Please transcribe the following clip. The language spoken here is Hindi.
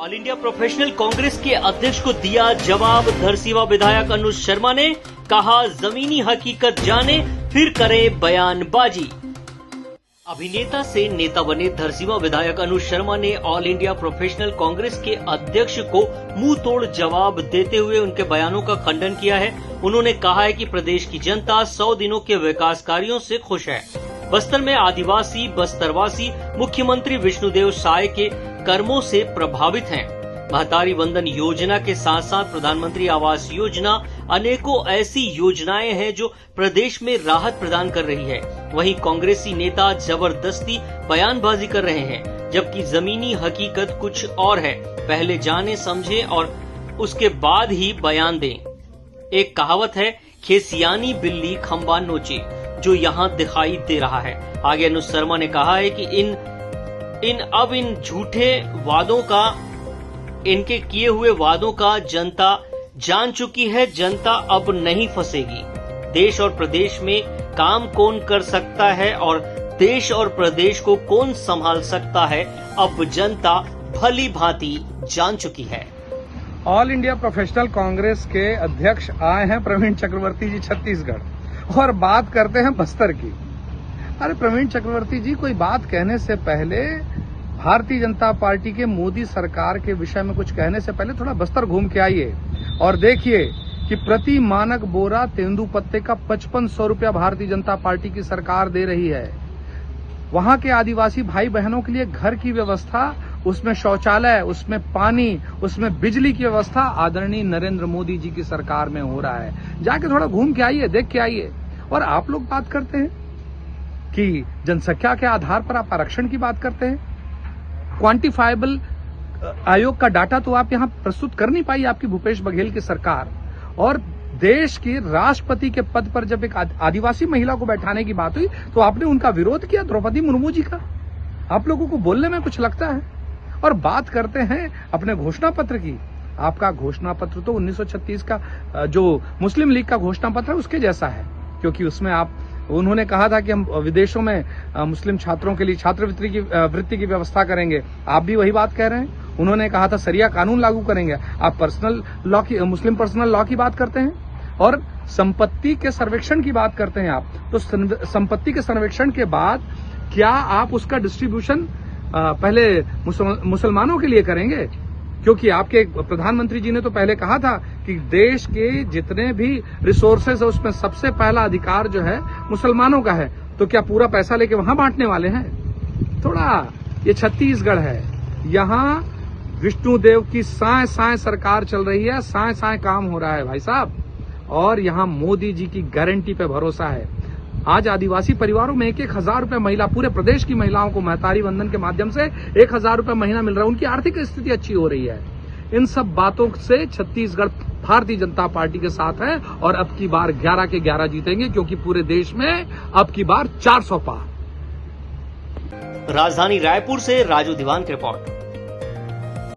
ऑल इंडिया प्रोफेशनल कांग्रेस के अध्यक्ष को दिया जवाब। धरसींवा विधायक अनुज शर्मा ने कहा, जमीनी हकीकत जाने फिर करें बयानबाजी। अभिनेता से नेता बने धरसींवा विधायक अनुज शर्मा ने ऑल इंडिया प्रोफेशनल कांग्रेस के अध्यक्ष को मुंह तोड़ जवाब देते हुए उनके बयानों का खंडन किया है। उन्होंने कहा है कि प्रदेश की जनता 100 दिनों के विकास कार्यों से खुश है। बस्तर में आदिवासी बस्तरवासी मुख्यमंत्री विष्णुदेव साय के कर्मों से प्रभावित हैं। महतारी वंदन योजना के साथ साथ प्रधानमंत्री आवास योजना, अनेकों ऐसी योजनाएं हैं जो प्रदेश में राहत प्रदान कर रही है। वहीं कांग्रेसी नेता जबरदस्ती बयानबाजी कर रहे हैं, जबकि जमीनी हकीकत कुछ और है। पहले जाने समझे और उसके बाद ही बयान दें। एक कहावत है, खेसियानी बिल्ली खंबा नोचे, जो यहाँ दिखाई दे रहा है। आगे अनुज शर्मा ने कहा है कि इन झूठे वादों का, इनके किए हुए वादों का जनता जान चुकी है। जनता अब नहीं फंसेगी। देश और प्रदेश में काम कौन कर सकता है और देश और प्रदेश को कौन संभाल सकता है, अब जनता भली भांति जान चुकी है। ऑल इंडिया प्रोफेशनल कांग्रेस के अध्यक्ष आए हैं प्रवीण चक्रवर्ती जी छत्तीसगढ़ और बात करते हैं बस्तर की। अरे प्रवीण चक्रवर्ती जी, कोई बात कहने से पहले, भारतीय जनता पार्टी के मोदी सरकार के विषय में कुछ कहने से पहले थोड़ा बस्तर घूम के आइए और देखिए कि प्रति मानक बोरा तेंदुपत्ते का 5500 रुपया भारतीय जनता पार्टी की सरकार दे रही है। वहां के आदिवासी भाई बहनों के लिए घर की व्यवस्था, उसमें शौचालय, उसमें पानी, उसमें बिजली की व्यवस्था आदरणीय नरेंद्र मोदी जी की सरकार में हो रहा है। जाके थोड़ा घूम के आइए, देख के आइए। और आप लोग बात करते हैं कि जनसंख्या के आधार पर आप आरक्षण की बात करते हैं। क्वांटिफाइबल आयोग का डाटा तो आप यहां प्रस्तुत कर नहीं पाई आपकी भूपेश बघेल की सरकार। और देश के राष्ट्रपति के पद पर जब एक आदिवासी महिला को बैठाने की बात हुई तो आपने उनका विरोध किया, द्रौपदी मुर्मू जी का। आप लोगों को बोलने में कुछ लगता है। और बात करते हैं अपने घोषणा पत्र की। आपका घोषणा पत्र तो 1936 का जो मुस्लिम लीग का घोषणा पत्र है उसके जैसा है, क्योंकि उसमें उन्होंने कहा था कि हम विदेशों में मुस्लिम छात्रों के लिए छात्रवृत्ति की व्यवस्था करेंगे। आप भी वही बात कह रहे हैं। उन्होंने कहा था सरिया कानून लागू करेंगे। आप पर्सनल लॉ की, मुस्लिम पर्सनल लॉ की बात करते हैं और संपत्ति के सर्वेक्षण की बात करते हैं आप। तो संपत्ति के सर्वेक्षण के बाद क्या आप उसका डिस्ट्रीब्यूशन पहले मुसलमानों के लिए करेंगे? क्योंकि आपके प्रधानमंत्री जी ने तो पहले कहा था कि देश के जितने भी रिसोर्सेज है उसमें सबसे पहला अधिकार जो है मुसलमानों का है। तो क्या पूरा पैसा लेके वहां बांटने वाले हैं? थोड़ा, ये छत्तीसगढ़ है, यहाँ विष्णुदेव की साए साए सरकार चल रही है, साए साए काम हो रहा है भाई साहब। और यहाँ मोदी जी की गारंटी पे भरोसा है। आज आदिवासी परिवारों में 1,000 रुपए महिला, पूरे प्रदेश की महिलाओं को महतारी वंदन के माध्यम से 1,000 रुपए महीना मिल रहा है। उनकी आर्थिक स्थिति अच्छी हो रही है। इन सब बातों से छत्तीसगढ़ भारतीय जनता पार्टी के साथ है और अब की बार 11 के 11 जीतेंगे, क्योंकि पूरे देश में अब की बार 400 पार। राजधानी रायपुर से राजू दीवान की रिपोर्ट।